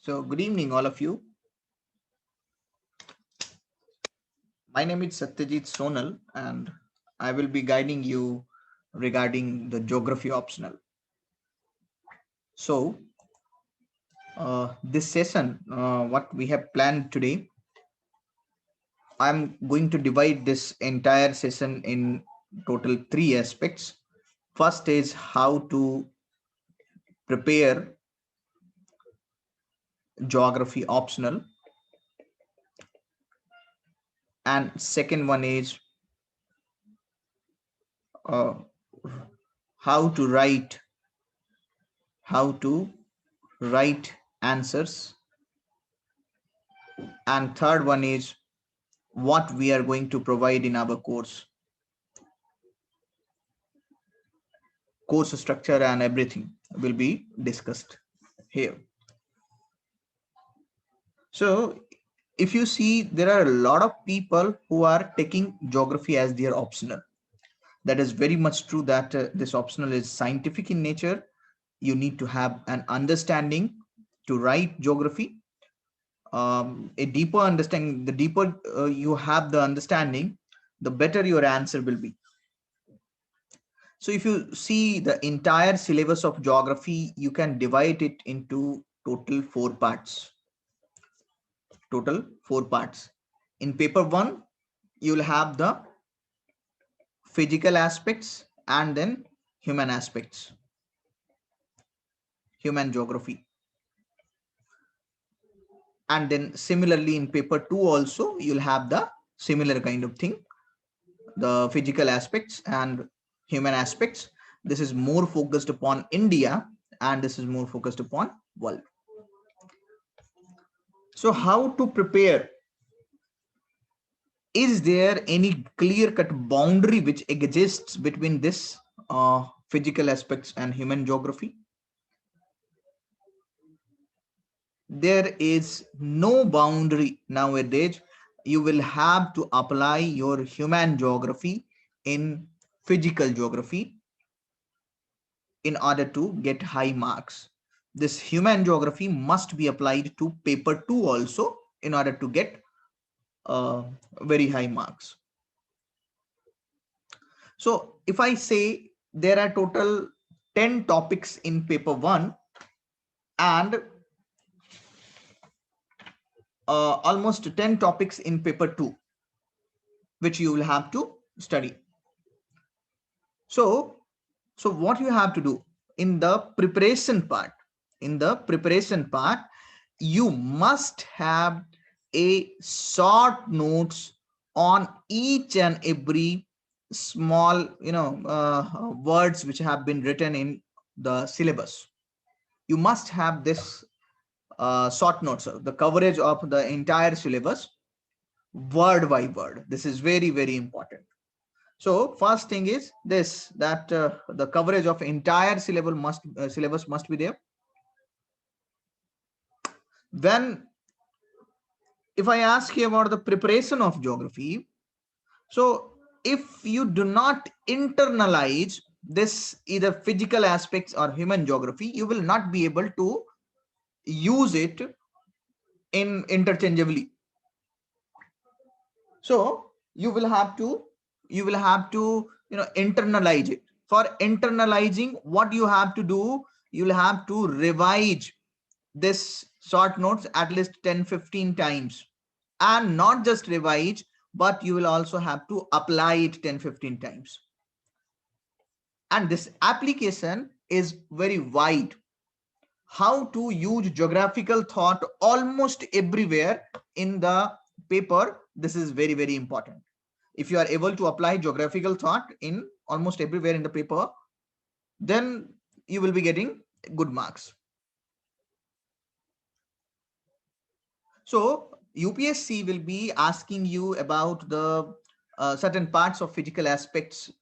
So good evening, all of you. My name is Satyajit Sonal, and I will be guiding you regarding the geography optional. So this session, what we have planned today, I'm going to divide this entire session in total three aspects. First is how to prepare geography optional, and second one is uh, how to write how to write answers, and third one is what we are going to provide in our course structure, and everything will be discussed here. So if you see, there are a lot of people who are taking geography as their optional. That is very much true that this optional is scientific in nature. You need to have an understanding to write geography. A deeper understanding, the deeper you have the understanding, the better your answer will be. So if you see the entire syllabus of geography, you can divide it into total four parts. In paper one, you will have the physical aspects and then human aspects, human geography. And then similarly in paper two also, you'll have the similar kind of thing, the physical aspects and human aspects. This is more focused upon India and this is more focused upon world. So how to prepare? Is there any clear-cut boundary which exists between this physical aspects and human geography? There is no boundary nowadays. You will have to apply your human geography in physical geography in order to get high marks. This human geography must be applied to paper 2 also in order to get very high marks. So if I say there are total 10 topics in paper 1 and almost 10 topics in paper 2, which you will have to study. So what you have to do in the preparation part, you must have a short notes on each and every small words which have been written in the syllabus. You must have this short notes, the coverage of the entire syllabus word by word. This is very, very important. So first thing is this, that the coverage of entire syllabus must be there. Then if I ask you about the preparation of geography, so if you do not internalize this either physical aspects or human geography, you will not be able to use it in interchangeably. So you will have to internalize it. For internalizing, what you have to do, you'll have to revise this short notes at least 10-15 times, and not just revise, but you will also have to apply it 10-15 times. And this application is very wide. How to use geographical thought almost everywhere in the paper, this is very, very important. If you are able to apply geographical thought in almost everywhere in the paper, then you will be getting good marks. So UPSC will be asking you about the certain parts of physical aspects,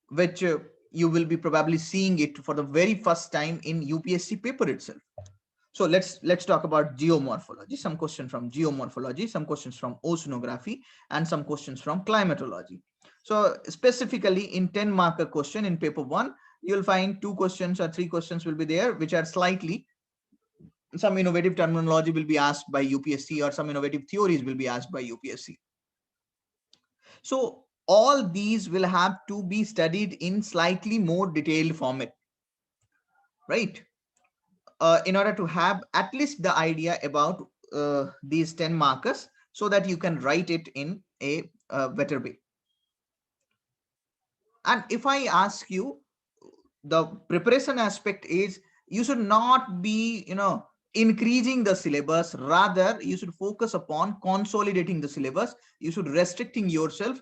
which you will be probably seeing it for the very first time in UPSC paper itself. So let's talk about geomorphology, some questions from geomorphology, some questions from oceanography, and some questions from climatology. So specifically in 10 marker question in paper 1, you'll find 2 questions or 3 questions will be there which are slightly some innovative terminology will be asked by UPSC, or some innovative theories will be asked by UPSC. So all these will have to be studied in slightly more detailed format, right? In order to have at least the idea about these 10 markers, so that you can write it in a better way. And if I ask you, the preparation aspect is, you should not be, increasing the syllabus. Rather, you should focus upon consolidating the syllabus. You should restricting yourself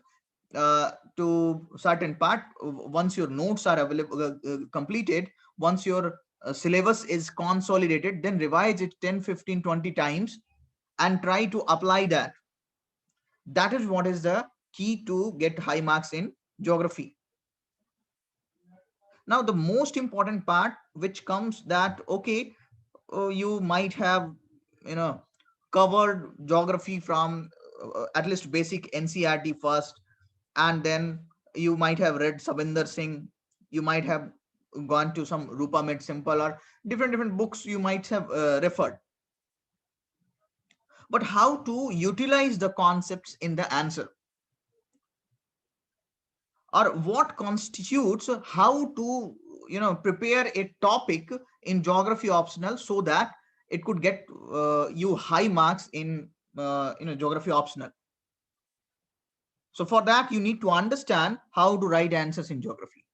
to certain part. Once your notes are available, completed, once your syllabus is consolidated, then revise it 10, 15, 20 times and try to apply that. That is what is the key to get high marks in geography. Now the most important part which comes, that okay, you might have, covered geography from at least basic NCERT first, and then you might have read Sabinder Singh, you might have gone to some Rupa Made Simple, or different books you might have referred. But how to utilize the concepts in the answer, or what constitutes, how to prepare a topic in geography optional, so that it could get you high marks in geography optional. So for that, you need to understand how to write answers in geography,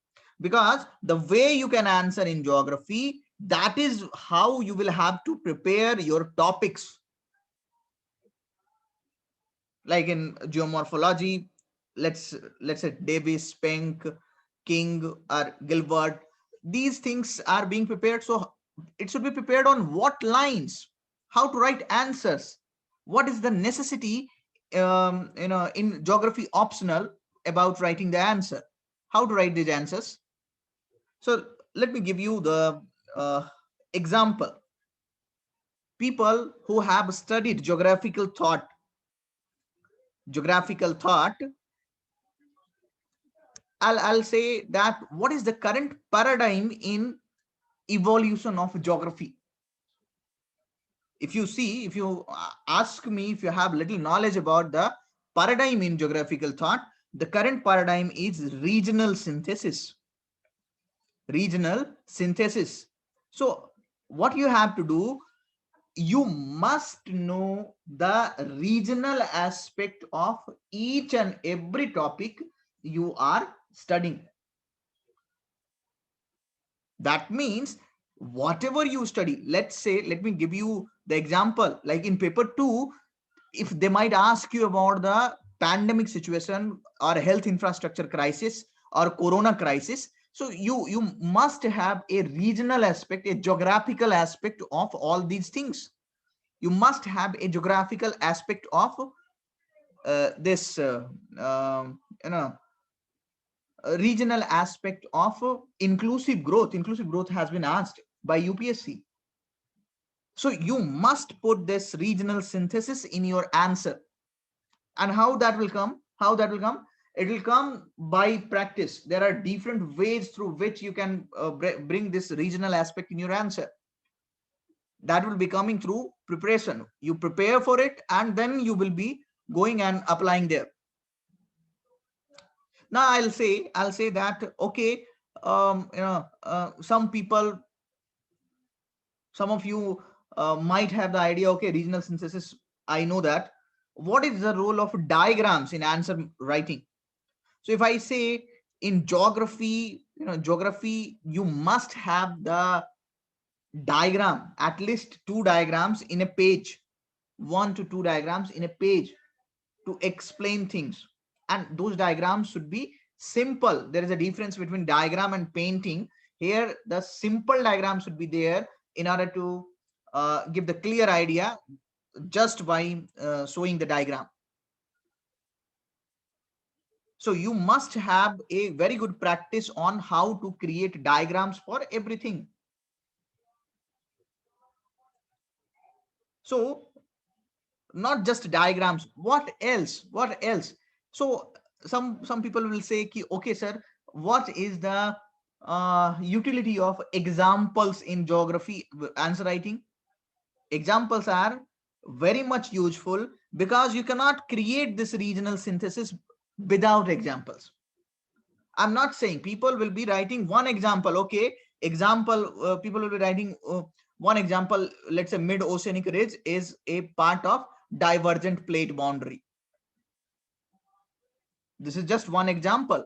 because the way you can answer in geography, that is how you will have to prepare your topics. Like in geomorphology, let's say Davis, Spink, King, or Gilbert, these things are being prepared. So it should be prepared on what lines, how to write answers, what is the necessity in geography optional about writing the answer, how to write these answers. So let me give you the example. People who have studied geographical thought, I'll say that what is the current paradigm in evolution of geography. If you see, if you ask me, if you have little knowledge about the paradigm in geographical thought, the current paradigm is regional synthesis. Regional synthesis. So what you have to do, you must know the regional aspect of each and every topic you are studying. That means whatever you study, let's say, let me give you the example, like in paper 2, if they might ask you about the pandemic situation or health infrastructure crisis or corona crisis, so you must have a regional aspect, a geographical aspect of all these things. You must have a geographical aspect of this you know regional aspect of inclusive growth. Inclusive growth has been asked by UPSC. So you must put this regional synthesis in your answer. And how that will come? How that will come? It will come by practice. There are different ways through which you can bring this regional aspect in your answer. That will be coming through preparation. You prepare for it, and then you will be going and applying there. Now I'll say that okay, some people, some of you might have the idea, okay, regional synthesis, I know that. What is the role of diagrams in answer writing? So if I say in geography, geography, you must have the diagram, at least 2 diagrams in a page, 1 to 2 diagrams in a page to explain things. And those diagrams should be simple. There is a difference between diagram and painting. Here the simple diagram should be there in order to give the clear idea just by showing the diagram. So you must have a very good practice on how to create diagrams for everything. So not just diagrams, what else? So some people will say, okay sir, what is the utility of examples in geography answer writing? Examples are very much useful because you cannot create this regional synthesis without examples. I'm not saying people will be writing one example. Okay, example, people will be writing one example. Let's say mid-oceanic ridge is a part of divergent plate boundary. This is just one example.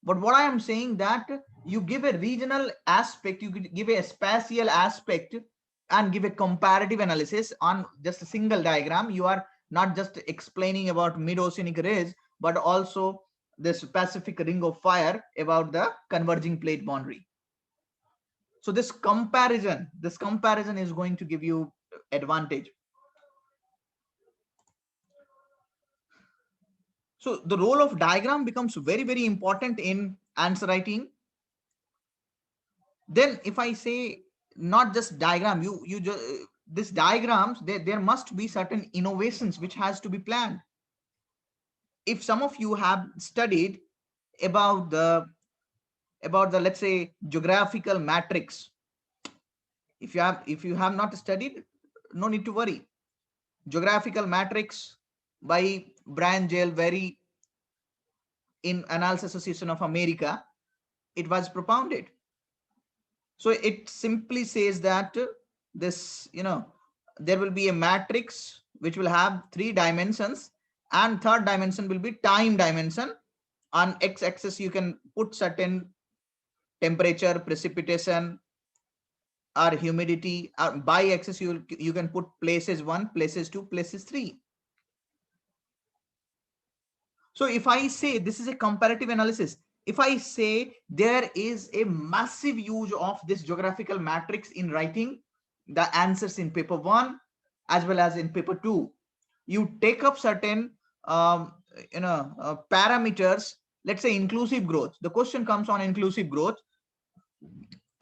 But what I am saying that you give a regional aspect, you give a spatial aspect and give a comparative analysis on just a single diagram. You are not just explaining about mid-oceanic ridge, but also this Pacific ring of fire about the converging plate boundary. So this comparison is going to give you advantage. So the role of diagram becomes very, very important in answer writing. Then if I say not just diagram, you just this diagrams, there must be certain innovations which has to be planned. If some of you have studied about the let's say geographical matrix, if you have not studied, no need to worry. Geographical matrix by Brian J.L. Very in Analysis Association of America, it was propounded. So it simply says that this, there will be a matrix which will have 3 dimensions, and third dimension will be time dimension. On x-axis you can put certain temperature, precipitation, or humidity. Or by axis you can put places 1, places 2, places 3. So if I say this is a comparative analysis, if I say there is a massive use of this geographical matrix in writing the answers in paper 1 as well as in paper 2, you take up certain parameters. Let's say inclusive growth. The question comes on inclusive growth.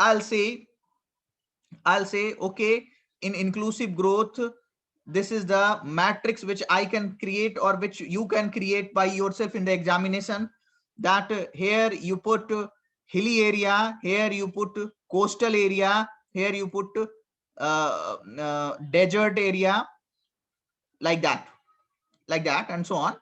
I'll say okay, in inclusive growth, this is the matrix which I can create or which you can create by yourself in the examination. That here you put hilly area, here you put coastal area, here you put desert area, like that, and so on.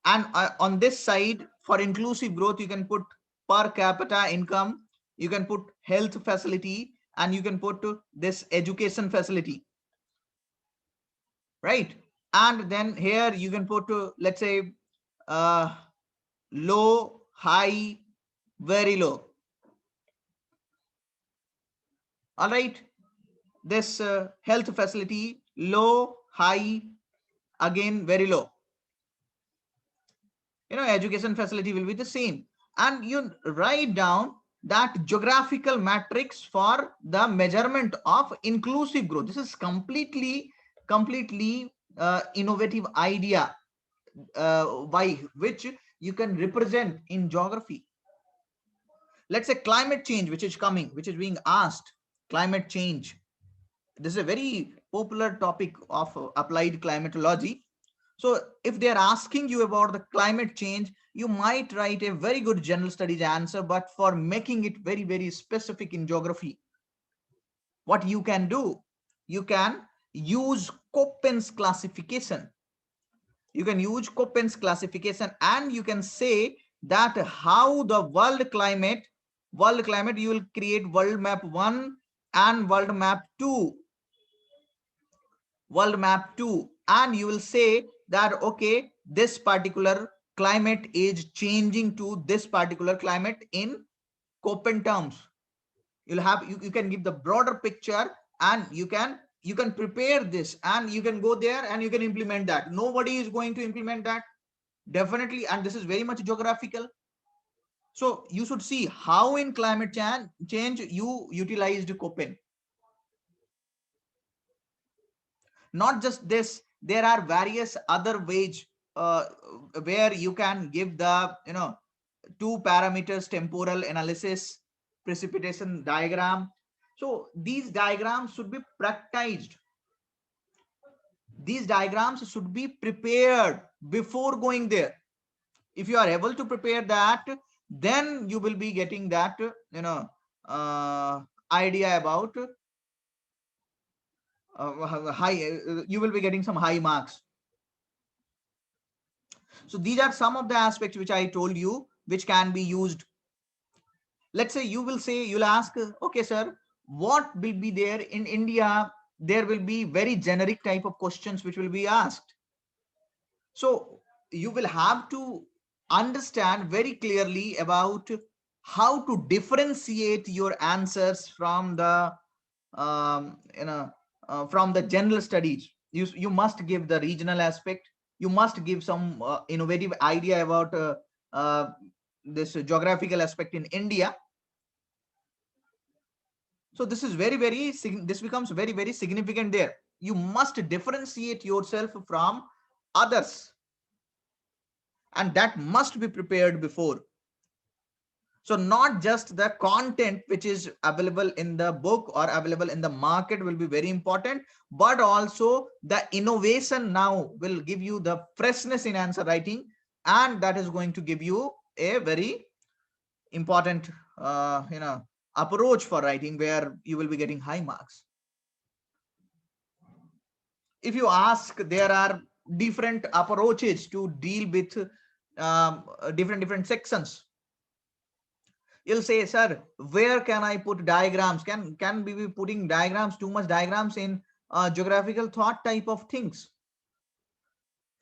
And on this side, for inclusive growth, you can put per capita income, you can put health facility, and you can put this education facility, right? And then here you can put let's say low, high, very low. All right, this health facility, low, high, again very low. Education facility will be the same. And you write down that geographical matrix for the measurement of inclusive growth. This is completely innovative idea by which you can represent in geography. Let's say climate change, which is coming, which is being asked. Climate change, this is a very popular topic of applied climatology. So if they are asking you about the climate change, you might write a very good general studies answer, but for making it very, very specific in geography, what you can do, you can use Köppen's classification. You can use Köppen's classification, and you can say that how the world climate, you will create world map 1 and world map 2. And you will say that okay, this particular climate is changing to this particular climate in Köppen terms. You'll have you can give the broader picture, and you can prepare this, and you can go there and you can implement that. Nobody is going to implement that, definitely, and this is very much geographical. So you should see how in climate change you utilized Köppen. Not just this, there are various other ways where you can give the 2 parameters temporal analysis, precipitation diagram. So these diagrams should be practiced. These diagrams should be prepared before going there. If you are able to prepare that, then you will be getting that idea about you will be getting some high marks. So these are some of the aspects which I told you, which can be used. Let's say you'll ask, okay, sir, what will be there in India? There will be very generic type of questions which will be asked. So you will have to understand very clearly about how to differentiate your answers from the from the general studies. You must give the regional aspect. You must give some innovative idea about uh, this geographical aspect in India. So this is this becomes very significant there. You must differentiate yourself from others, and that must be prepared before. So not just the content which is available in the book or available in the market will be very important, but also the innovation now will give you the freshness in answer writing, and that is going to give you a very important approach for writing where you will be getting high marks. If you ask, there are different approaches to deal with different sections. You'll say, sir, where can I put diagrams? Can we be putting diagrams, too much diagrams in geographical thought type of things?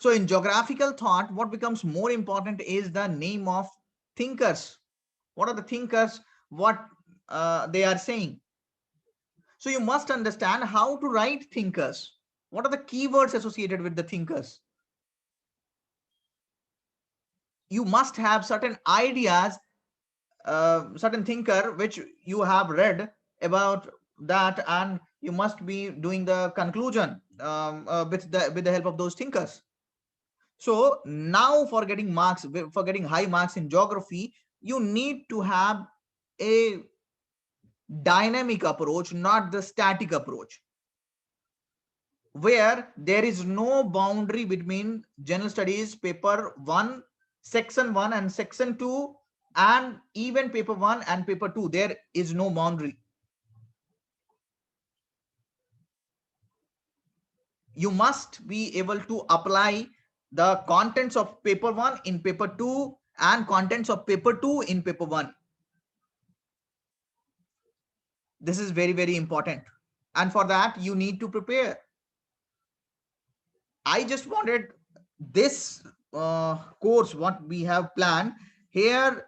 So in geographical thought, what becomes more important is the name of thinkers. What are the thinkers? What they are saying. So you must understand how to write thinkers. What are the keywords associated with the thinkers? You must have certain ideas, certain thinker which you have read about that, and you must be doing the conclusion with the help of those thinkers. So now for getting marks, for getting high marks in geography, you need to have a dynamic approach, not the static approach, where there is no boundary between general studies paper 1, section 1 and section 2, and even paper 1 and paper 2. There is no boundary. You must be able to apply the contents of paper 1 in paper 2 and contents of paper 2 in paper 1. This is very important, and for that you need to prepare. I just wanted this course, what we have planned here,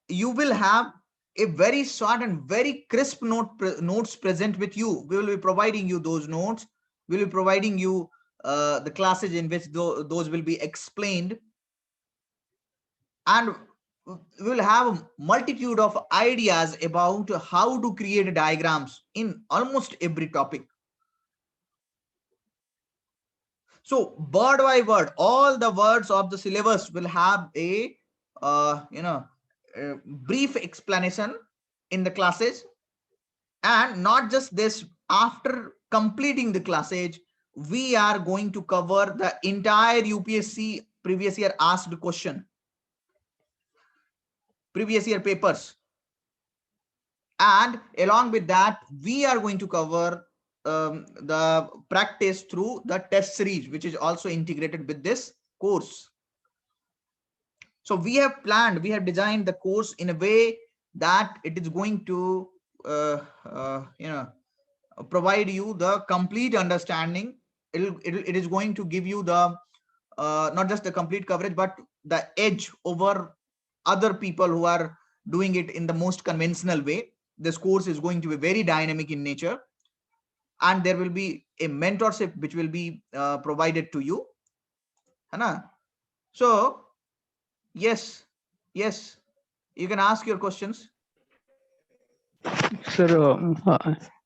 you will have a very short and very crisp notes present with you. We will be providing you those notes. We will be providing you the classes in which those will be explained, and we will have a multitude of ideas about how to create diagrams in almost every topic. So word by word, all the words of the syllabus will have a brief explanation in the classes. And not just this, after completing the classes, we are going to cover the entire UPSC previous year asked question, previous year papers. And along with that, we are going to cover the practice through the test series, which is also integrated with this course. So we have planned, we have designed the course in a way that it is going to provide you the complete understanding. It is going to give you the not just the complete coverage, but the edge over other people who are doing it in the most conventional way. This course is going to be very dynamic in nature, and there will be a mentorship which will be provided to you. Anna. So yes, you can ask your questions. Sir,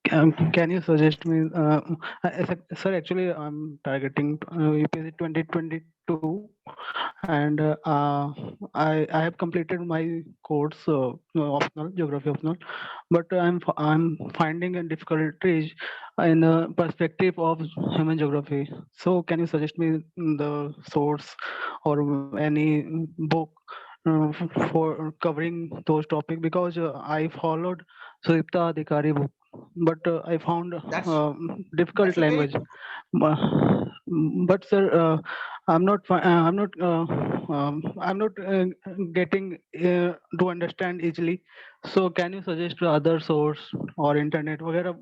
can you suggest me, sir, actually I'm targeting UPSC 2022, and I have completed my course, optional, geography optional, but I'm finding a difficulties in the perspective of human geography. So can you suggest me the source or any book for covering those topics? Because I followed Sudipta Adhikari book. but I found difficult that's okay. language. But sir, I'm not getting to understand easily. So can you suggest other source or internet, वगैरह?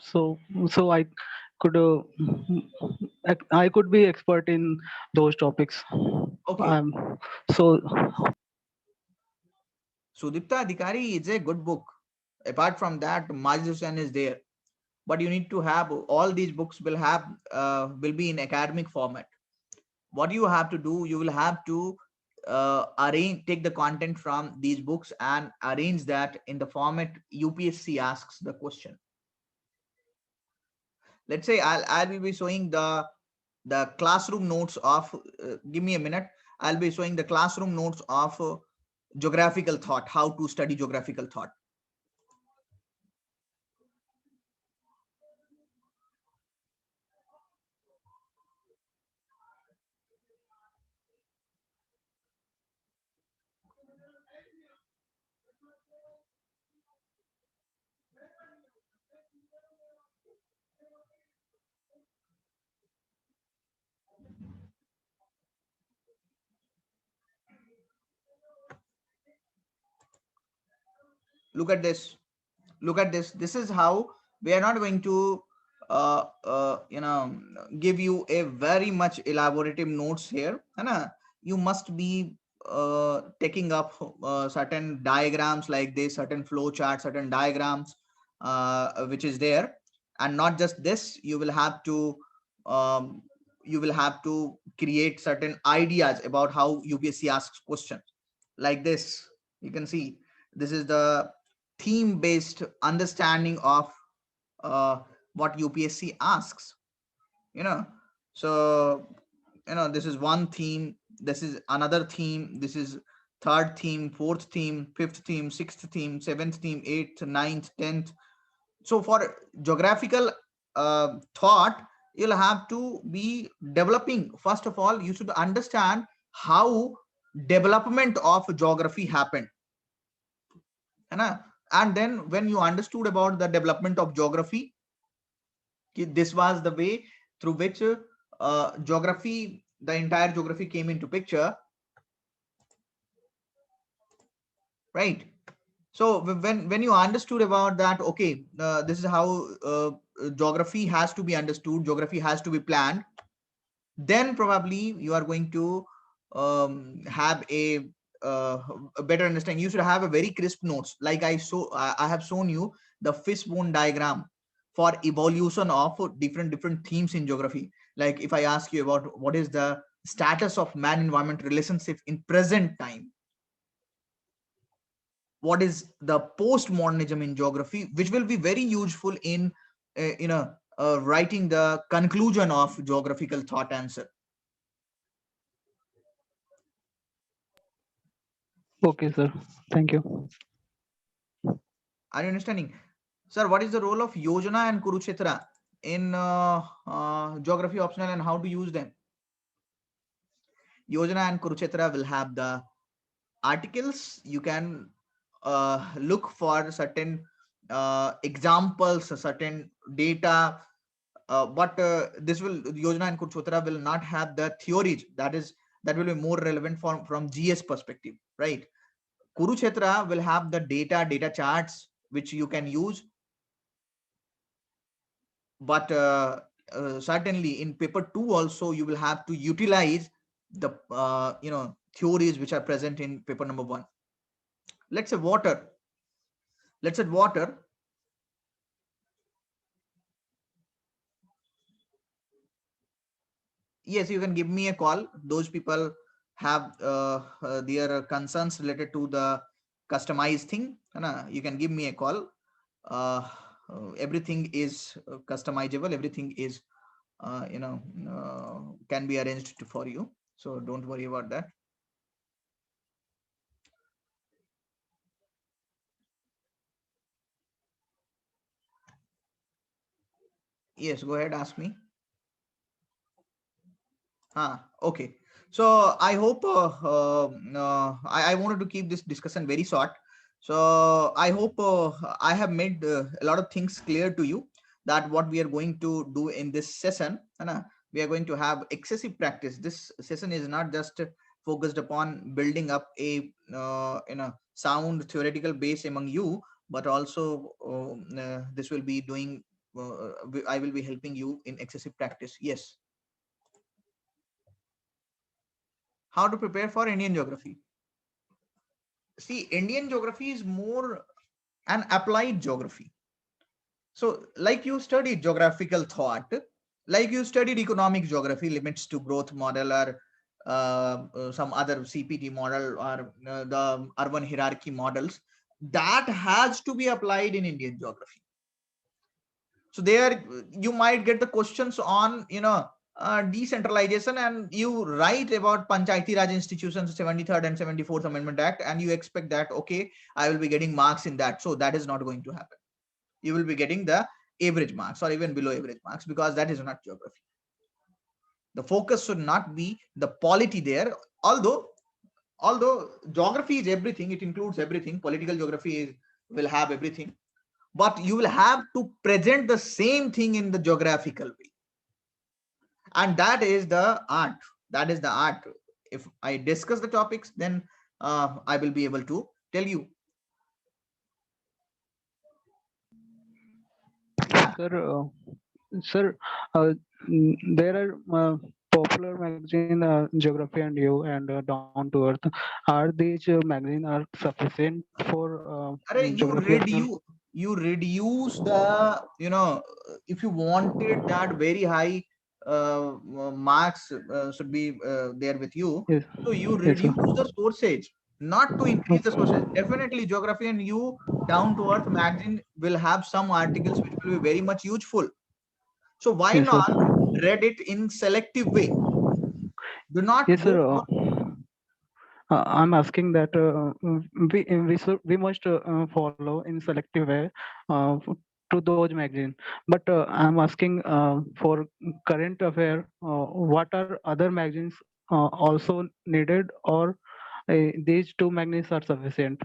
So I could I could be expert in those topics. Okay, So Sudipta Adhikari is a good book. Apart from that, Majid Hussain is there, but you need to have all these books will have will be in academic format. What you have to do, you will have to take the content from these books and arrange that in the format UPSC asks the question. Let's say I will be showing the classroom notes of give me a minute. I'll be showing the classroom notes of geographical thought, how to study geographical thought. Look at this. Look at this. This is how we are not going to give you a very much elaborative notes here. And you must be taking up certain diagrams like this, certain flow chart, certain diagrams which is there. And not just this, um, you will have to create certain ideas about how UPSC asks questions like this. You can see this is the theme based understanding of uh, what UPSC asks, you know. So, this is one theme, this is another theme, this is third theme, fourth theme, fifth theme, sixth theme, seventh theme, eighth, ninth, 10th. So for geographical thought, you'll have to be developing. First of all, you should understand how development of geography happened. And then when you understood about the development of geography, this was the way through which geography, the entire geography came into picture, right? So when you understood about that, okay, this is how geography has to be understood, geography has to be planned, then probably you are going to have a better understanding. You should have a very crisp notes, like I have shown you the fishbone diagram for evolution of different themes in geography. Like if I ask you about what is the status of man environment relationship in present time, what is the postmodernism in geography, which will be very useful in writing the conclusion of geographical thought answer. okay, sir. Thank you. Are you understanding? Sir, what is the role of Yojana and Kurukshetra in geography optional and how to use them? Yojana and Kurukshetra will have the articles. You can look for certain examples, certain data, but this will Yojana and Kurukshetra will not have the theories. That will be more relevant from GS perspective, right? Kurukshetra will have the data charts which you can use, but certainly in paper 2 also you will have to utilize the theories which are present in paper number 1. Let's say water. Let's say water. Yes, you can give me a call. Those people have their concerns related to the customized thing, you can give me a call. Everything is customizable, everything is can be arranged for you, so don't worry about that. Yes, go ahead, ask me. Okay. So I hope I wanted to keep this discussion very short. So I hope I have made a lot of things clear to you, that what we are going to do in this session. We are going to have excessive practice. This session is not just focused upon building up a sound theoretical base among you, but also this will be doing. I will be helping you in excessive practice. Yes. How to prepare for Indian geography? See, Indian geography is more an applied geography. So, like you studied geographical thought, like you studied economic geography, limits to growth model, or some other CPT model, or the urban hierarchy models, that has to be applied in Indian geography. So there you might get the questions on, decentralization, and you write about Panchayati Raj institutions, 73rd and 74th Amendment Act, and you expect that, okay, I will be getting marks in that. So that is not going to happen. You will be getting the average marks or even below average marks, because that is not geography. The focus should not be the polity there, although geography is everything, it includes everything. Political geography will have everything, but you will have to present the same thing in the geographical way, and that is the art. That is the art. If I discuss the topics, then I will be able to tell you. Yeah. Sir, there are popular magazine, Geography and You and Down to Earth. Are these magazine are sufficient for You geography of reduce the, if you wanted that very high marks should be there with you, yes, so you yes, sir. reduce the sources, not to increase the sources. Definitely Geography and You, Down to Earth magazine will have some articles which will be very much useful. So why Yes, sir. not read it in selective way? Do not Yes, go sir. for. I'm asking that we must follow in selective way to those magazines. But I'm asking for current affair, what are other magazines also needed, or these two magazines are sufficient?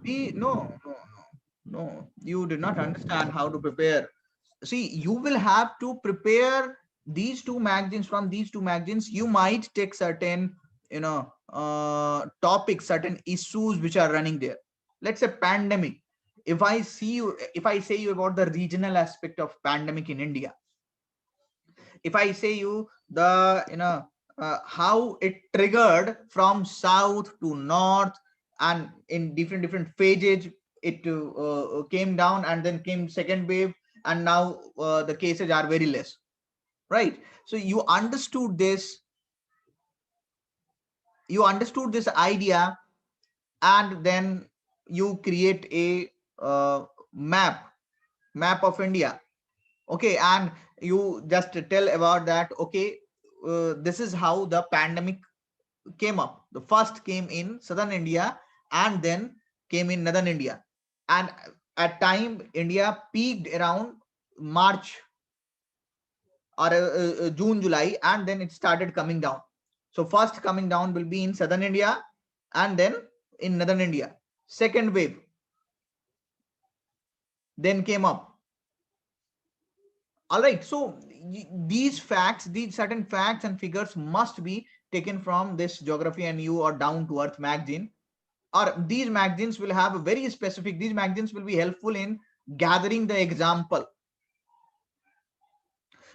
No, you did not understand how to prepare. See, you will have to prepare these two magazines. From these two magazines, you might take certain, topics, certain issues which are running there. Let's say pandemic. If I say you about the regional aspect of pandemic in India, if I say you the, how it triggered from south to north, and in different phases, it came down, and then came second wave, and now the cases are very less, right? So you understood this idea, and then you create a map of India. Okay, and you just tell about that. Okay, this is how the pandemic came up. The first came in southern India, and then came in northern India, and at time India peaked around March, or June, July, and then it started coming down. So first coming down will be in southern India, and then in northern India. Second wave then came up. All right. So these facts, these certain facts and figures must be taken from this Geography and You or Down to Earth magazine. Or these magazines will have a very specific. These magazines will be helpful in gathering the example.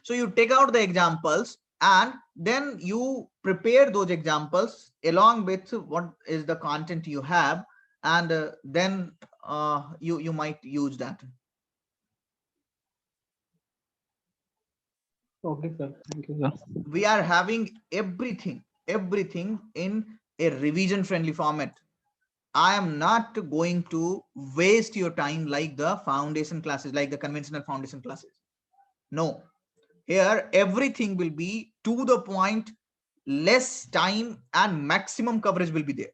So you take out the examples, and then you prepare those examples along with what is the content you have, and then you might use that. Okay, sir. Thank you, sir. We are having everything in a revision friendly format. I am not going to waste your time like the foundation classes, like the conventional foundation classes. No, here everything will be to the point, less time, and maximum coverage will be there.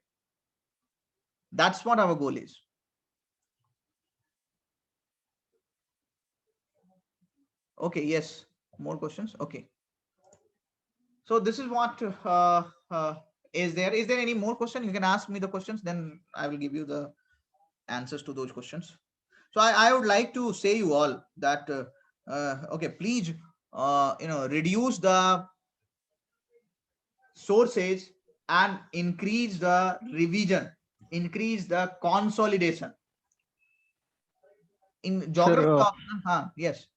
That's what our goal is. Okay, yes, more questions. Okay, so this is what Is there any more question? You can ask me the questions, then I will give you the answers to those questions. So I would like to say you all that okay, please reduce the sources and increase the revision, increase the consolidation. In geography Sir, option, yes.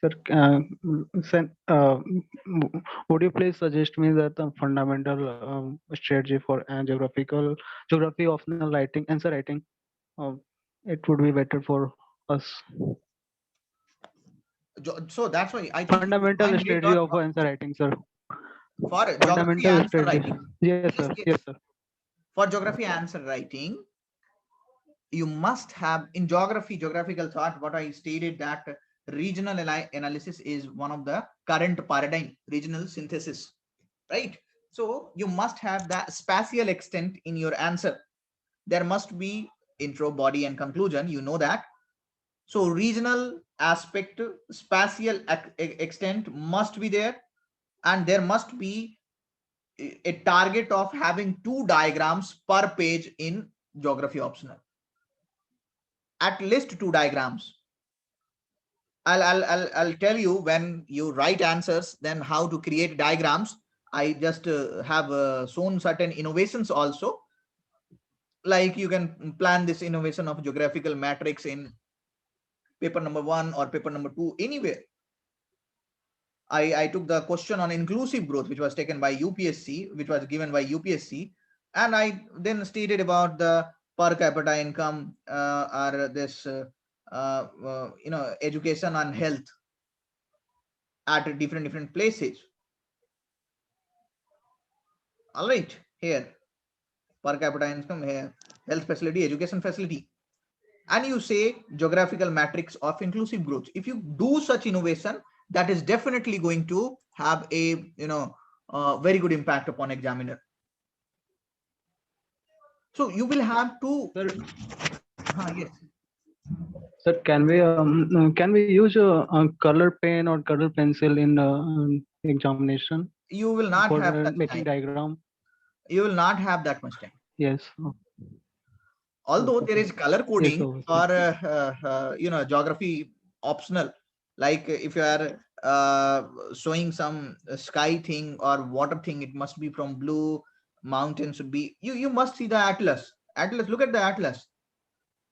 sir, would you please suggest me that the fundamental strategy for geography optional writing, answer writing? It would be better for us. So that's why I think you will Fundamental find it strategy of or answer writing, sir. for geography Fundamental answer strategy. writing. Yes, Yes, sir. yes. Yes, sir. For geography answer writing, you must have in geographical thought, what I stated that regional analysis is one of the current paradigm, regional synthesis, right? So you must have the spatial extent in your answer. There must be intro, body, and conclusion. You know that. So regional aspect, spatial extent must be there, and there must be a target of having 2 diagrams per page in geography optional. At least 2 diagrams. I'll tell you when you write answers, then how to create diagrams. I just have shown certain innovations also. Like you can plan this innovation of geographical matrix in paper number 1 or paper number 2, anywhere. I took the question on inclusive growth, which was taken by UPSC, which was given by UPSC, and I then stated about the per capita income or this education and health at different places. All right, here per capita income, here health facility, education facility, and you say geographical matrix of inclusive growth. If you do such innovation, that is definitely going to have a very good impact upon examiner. So you will have to Sir, yes. sir, can we use a color pen or color pencil in examination You will not for have such making time. diagram? You will not have that much time. Yes. Although Okay, there sir. is color Yes, coding obviously. for geography optional, like if you are showing some sky thing or water thing, it must be from blue. Mountains should be, you must see the atlas. Look at the atlas.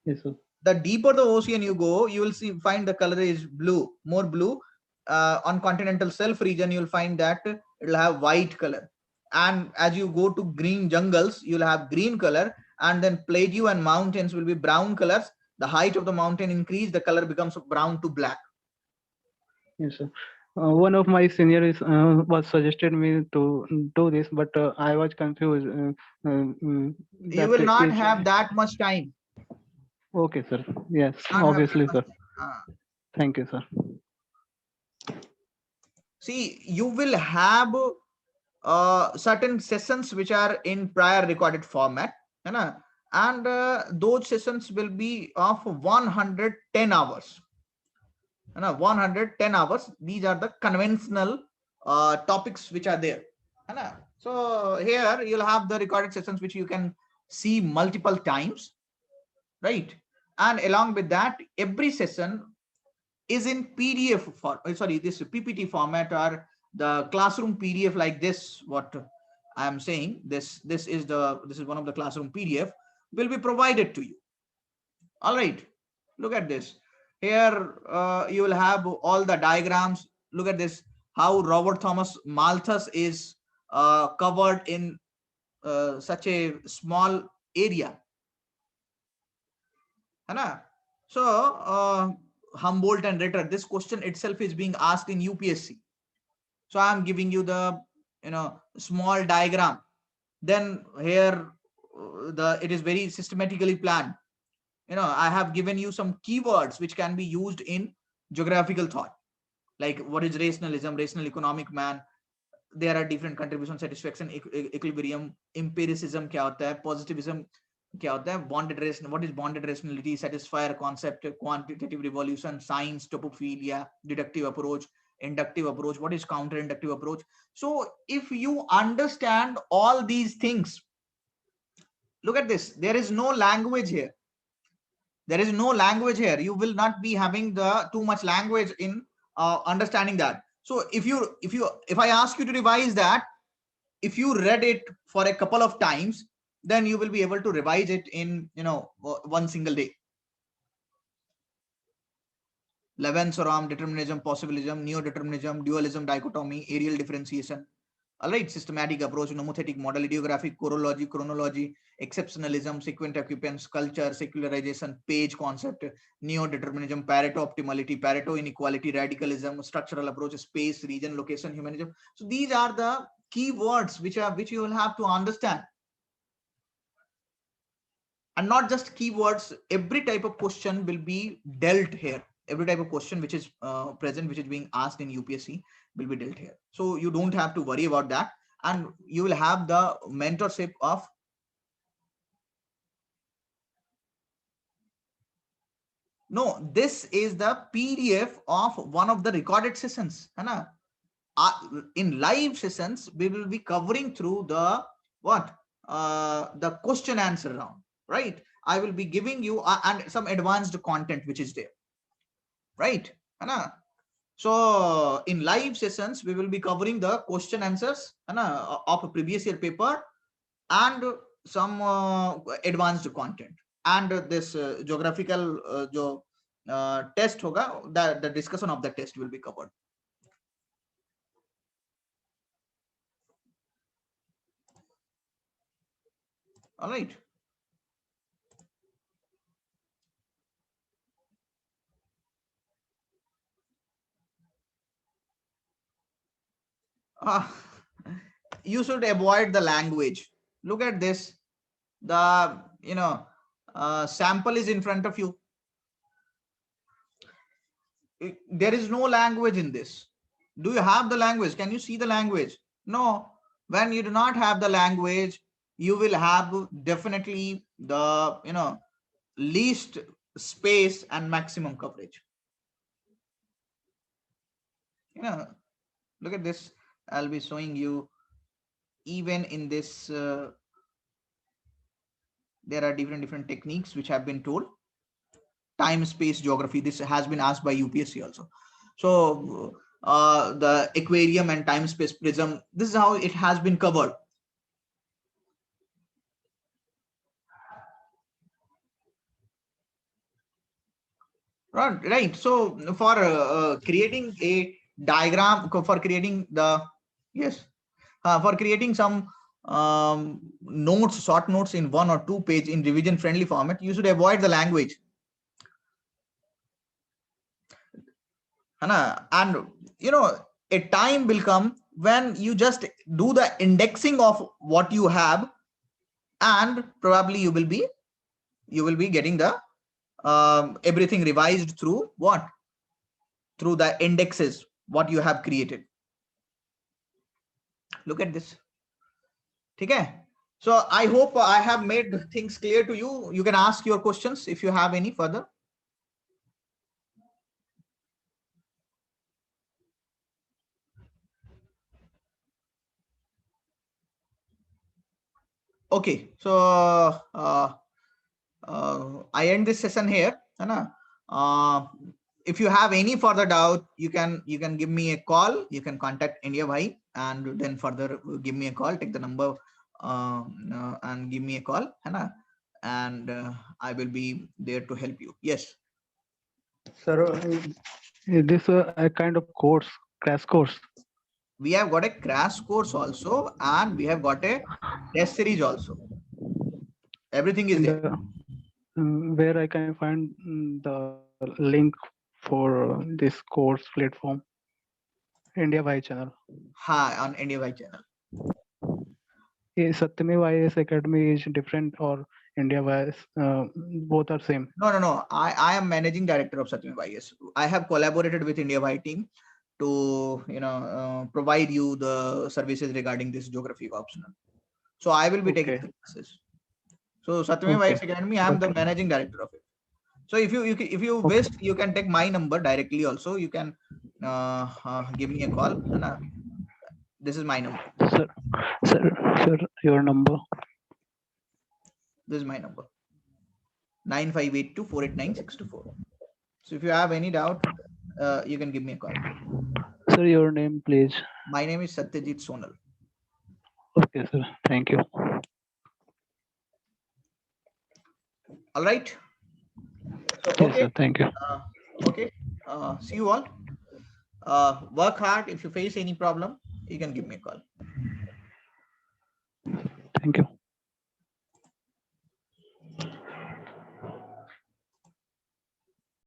Yes, sir. The deeper the ocean you go, you will find the color is blue, more blue. On continental shelf region, you'll find that it will have white color, and as you go to green jungles, you'll have green color, and then plateau and mountains will be brown colors. The height of the mountain increase, the color becomes brown to black. Yes, sir. One of my seniors was suggested me to do this, but I was confused. You That will not each. have that much time. Okay, sir. Yes, Not have that obviously, much sir. time. Thank you, sir. See, you will have certain sessions which are in prior recorded format, and those sessions will be of 110 hours. 110 hours. These are the conventional topics which are there. So here you'll have the recorded sessions which you can see multiple times, right? And along with that, every session is in PDF for sorry, this PPT format or the classroom PDF like this. What I am saying, this is one of the classroom PDF will be provided to you. All right, look at this. Here you will have all the diagrams. Look at this, how Robert Thomas Malthus is covered in such a small area. So Humboldt and Ritter, this question itself is being asked in UPSC. So I'm giving you the small diagram. Then here it is very systematically planned. I have given you some keywords which can be used in geographical thought, like what is rationalism, rational economic man. There are different contribution, satisfaction, equilibrium, empiricism क्या होता है, positivism क्या होता है, bonded ration, what is bonded rationality, satisfier concept, quantitative revolution, science, topophilia, deductive approach, inductive approach, what is counter-inductive approach. So if you understand all these things, look at this, there is no language here. There is no language here. You will not be having the too much language in understanding that. So if I ask you to revise that, if you read it for a couple of times, then you will be able to revise it in, one single day. Leventhal, determinism, possibilism, neo-determinism, dualism, dichotomy, areal differentiation. All right, systematic approach, nomothetic model, ideographic, chorology, chronology, exceptionalism, sequent occupants, culture, secularization, page concept, neo-determinism, Pareto optimality, Pareto inequality, radicalism, structural approach, space, region, location, humanism. So these are the keywords which you will have to understand. And not just keywords, every type of question will be dealt here. Every type of question which is present, which is being asked in UPSC, will be dealt here. So you don't have to worry about that. And you will have the mentorship of this is the PDF of one of the recorded sessions. In live sessions, we will be covering through the the question answer round, right? I will be giving you and some advanced content which is there, right? So in live sessions, we will be covering the question answers of a previous year paper and some advanced content, and this geographical test hoga, the discussion of the test will be covered. All right. You should avoid the language. Look at this. The sample is in front of you. There is no language in this. Do you have the language? Can you see the language? No. When you do not have the language, you will have definitely the least space and maximum coverage. Look at this. I'll be showing you even in this. There are different techniques which have been told. Time, space, geography. This has been asked by UPSC also. So the aquarium and time, space, prism. This is how it has been covered. Right. So for creating a diagram, for creating the for creating some notes, short notes in 1 or 2 page in revision friendly format, you should avoid the language. And a time will come when you just do the indexing of what you have, and probably you will be getting the everything revised through what? Through the indexes, what you have created. Look at this. Okay. So I hope I have made things clear to you. You can ask your questions if you have any further. Okay. So I end this session here. If you have any further doubt, you can give me a call. You can contact India Bhai and then further give me a call. Take the number and give me a call, and I will be there to help you. Yes. Sir, is this a kind of course, crash course? We have got a crash course also, and we have got a test series also. Everything is there. Where I can find the link for this course platform? India Bhai channel. On India Bhai channel. Satyam IAS Academy is different, or India Bhai both are same? No. I am managing director of Satyam IAS. I have collaborated with India Bhai team to provide you the services regarding this geography optional. So I will be taking the classes. So Satyam IAS Academy, I am the managing director of it. So if you wish, you can take my number directly also. You can give me a call. This is my number. Sir, your number. This is my number. 9582489624. So if you have any doubt, you can give me a call. Sir, your name, please. My name is Satyajit Sonal. Okay, sir. Thank you. All right. So, Yes, okay. sir. Thank you. Okay. See you all. Work hard. If you face any problem, you can give me a call. Thank you.